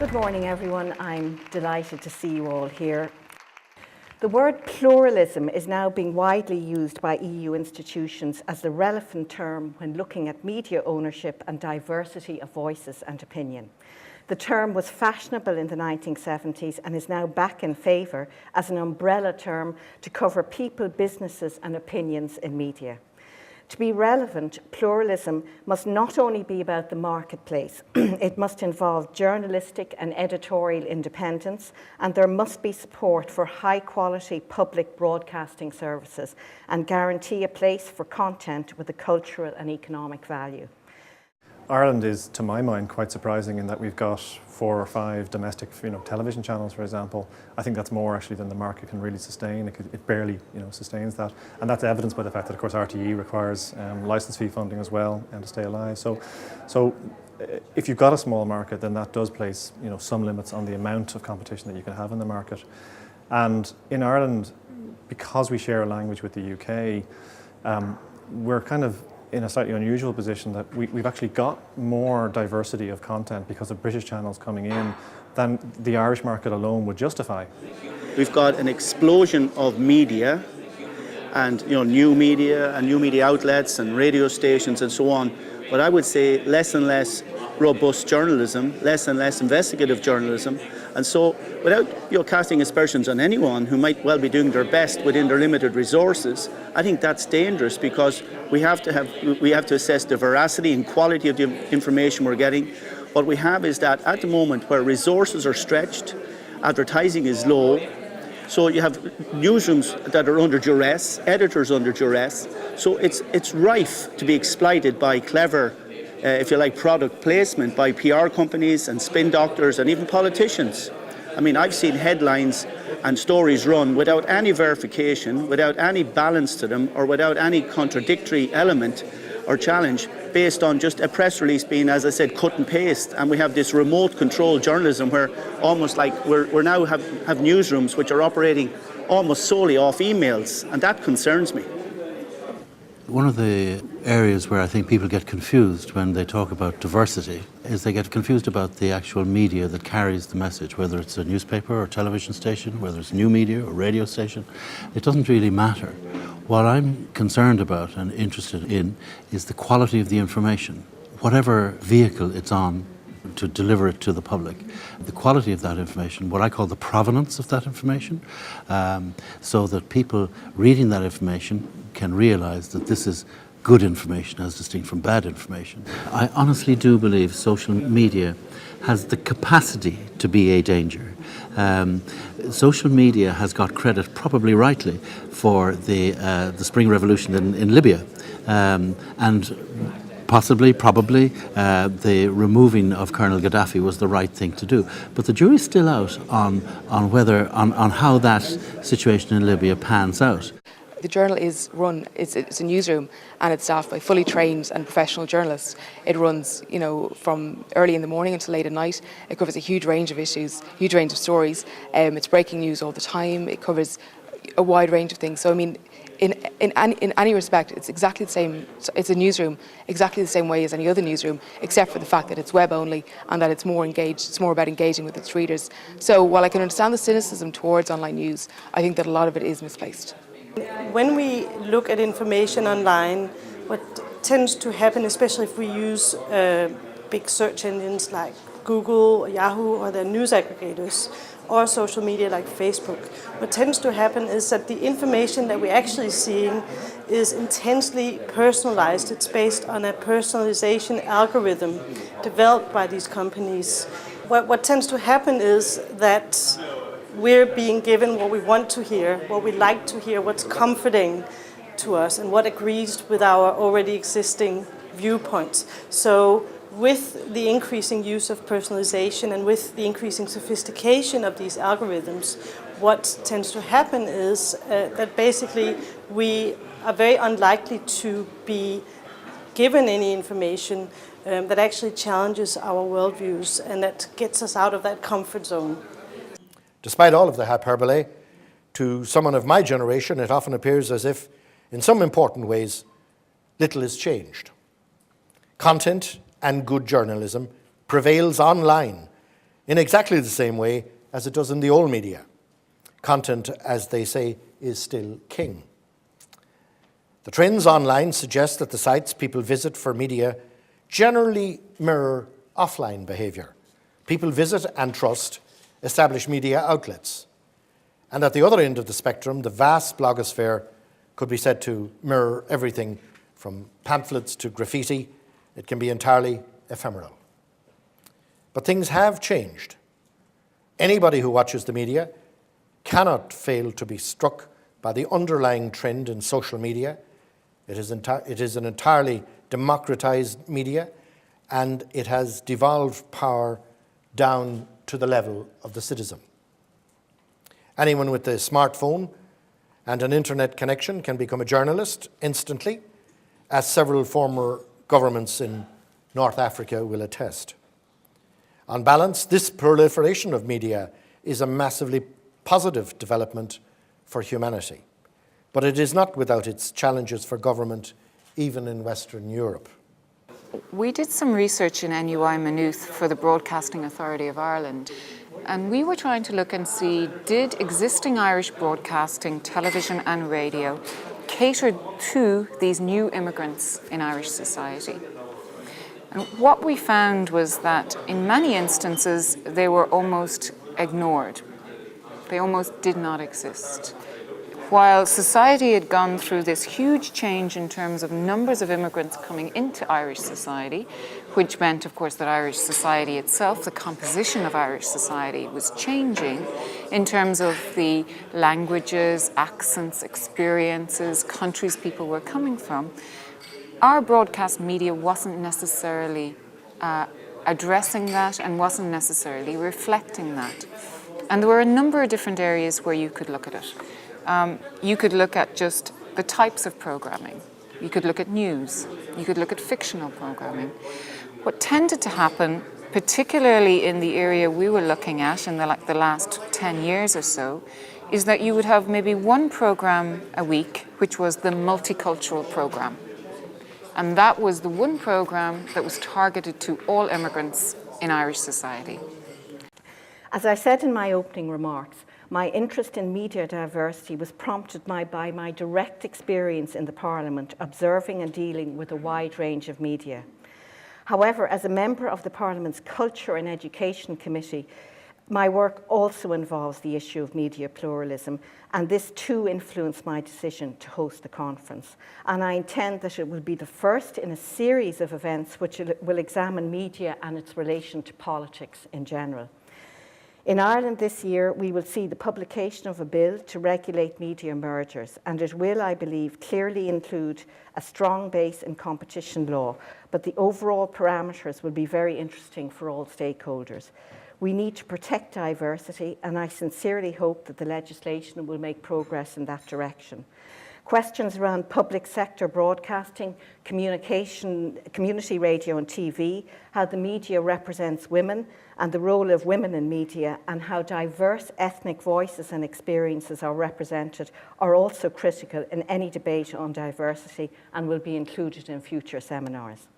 Good morning, everyone. I'm delighted to see you all here. The word pluralism is now being widely used by EU institutions as the relevant term when looking at media ownership and diversity of voices and opinion. The term was fashionable in the 1970s and is now back in favour as an umbrella term to cover people, businesses and opinions in media. To be relevant, pluralism must not only be about the marketplace, it must involve journalistic and editorial independence, and there must be support for high-quality public broadcasting services and guarantee a place for content with a cultural and economic value. Ireland is, to my mind, quite surprising in that we've got 4 or 5 domestic, television channels, for example. I think that's more actually than the market can really sustain. It barely, sustains that, and that's evidenced by the fact that, of course, RTE requires licence fee funding as well and to stay alive. So, if you've got a small market, then that does place, some limits on the amount of competition that you can have in the market. And in Ireland, because we share a language with the UK, we're kind of in a slightly unusual position that we've actually got more diversity of content because of British channels coming in than the Irish market alone would justify. We've got an explosion of media and new media and new media outlets and radio stations and so on, but I would say less and less robust journalism, less and less investigative journalism. And so, without casting aspersions on anyone who might well be doing their best within their limited resources, I think that's dangerous because we have to assess the veracity and quality of the information we're getting. What we have is that at the moment where resources are stretched, advertising is low, so you have newsrooms that are under duress, editors under duress. So it's rife to be exploited by clever, if you like, product placement by PR companies and spin doctors and even politicians. I mean, I've seen headlines and stories run without any verification, without any balance to them, or without any contradictory element or challenge, based on just a press release being, as I said, cut and paste. And we have this remote control journalism where almost like we're now have newsrooms which are operating almost solely off emails, and that concerns me. One of the areas where I think people get confused when they talk about diversity is they get confused about the actual media that carries the message, whether it's a newspaper or television station, whether it's new media or radio station. It doesn't really matter. What I'm concerned about and interested in is the quality of the information, whatever vehicle it's on to deliver it to the public. The quality of that information, what I call the provenance of that information, so that people reading that information can realise that this is good information as distinct from bad information. I honestly do believe social media has the capacity to be a danger. Social media has got credit, probably rightly, for the Spring Revolution in Libya, and possibly, probably, the removing of Colonel Gaddafi was the right thing to do. But the jury's still out on how that situation in Libya pans out. The journal is run, it's a newsroom, and it's staffed by fully trained and professional journalists. It runs, from early in the morning until late at night. It covers a huge range of issues, huge range of stories. It's breaking news all the time. It covers a wide range of things. So, I mean, in any respect, it's exactly the same. It's a newsroom exactly the same way as any other newsroom, except for the fact that it's web only and that it's more engaged. It's more about engaging with its readers. So, while I can understand the cynicism towards online news, I think that a lot of it is misplaced. When we look at information online, what tends to happen, especially if we use big search engines like Google, or Yahoo, or the news aggregators, or social media like Facebook, what tends to happen is that the information that we're actually seeing is intensely personalized. It's based on a personalization algorithm developed by these companies. What tends to happen is that we're being given what we want to hear, what we like to hear, what's comforting to us, and what agrees with our already existing viewpoints. So with the increasing use of personalization and with the increasing sophistication of these algorithms, what tends to happen is that basically we are very unlikely to be given any information that actually challenges our worldviews and that gets us out of that comfort zone. Despite all of the hyperbole, to someone of my generation, it often appears as if, in some important ways, little is changed. Content and good journalism prevails online in exactly the same way as it does in the old media. Content, as they say, is still king. The trends online suggest that the sites people visit for media generally mirror offline behaviour. People visit and trust established media outlets. And at the other end of the spectrum, the vast blogosphere could be said to mirror everything from pamphlets to graffiti. It can be entirely ephemeral. But things have changed. Anybody who watches the media cannot fail to be struck by the underlying trend in social media. It is an entirely democratized media, and it has devolved power down to the level of the citizen. Anyone with a smartphone and an internet connection can become a journalist instantly, as several former governments in North Africa will attest. On balance, this proliferation of media is a massively positive development for humanity, but it is not without its challenges for government, even in Western Europe. We did some research in NUI Maynooth for the Broadcasting Authority of Ireland, and we were trying to look and see, did existing Irish broadcasting, television and radio cater to these new immigrants in Irish society? And what we found was that in many instances they were almost ignored. They almost did not exist. While society had gone through this huge change in terms of numbers of immigrants coming into Irish society, which meant, of course, that Irish society itself, the composition of Irish society, was changing in terms of the languages, accents, experiences, countries people were coming from, our broadcast media wasn't necessarily addressing that and wasn't necessarily reflecting that. And there were a number of different areas where you could look at it. You could look at just the types of programming. You could look at news. You could look at fictional programming. What tended to happen, particularly in the area we were looking at in the last 10 years or so, is that you would have maybe one program a week, which was the multicultural program. And that was the one program that was targeted to all immigrants in Irish society. As I said in my opening remarks, my interest in media diversity was prompted by my direct experience in the Parliament, observing and dealing with a wide range of media. However, as a member of the Parliament's Culture and Education Committee, my work also involves the issue of media pluralism, and this too influenced my decision to host the conference. And I intend that it will be the first in a series of events which will examine media and its relation to politics in general. In Ireland this year, we will see the publication of a bill to regulate media mergers, and it will, I believe, clearly include a strong base in competition law, but the overall parameters will be very interesting for all stakeholders. We need to protect diversity, and I sincerely hope that the legislation will make progress in that direction. Questions around public sector broadcasting, communication, community radio and TV, how the media represents women and the role of women in media, and how diverse ethnic voices and experiences are represented are also critical in any debate on diversity and will be included in future seminars.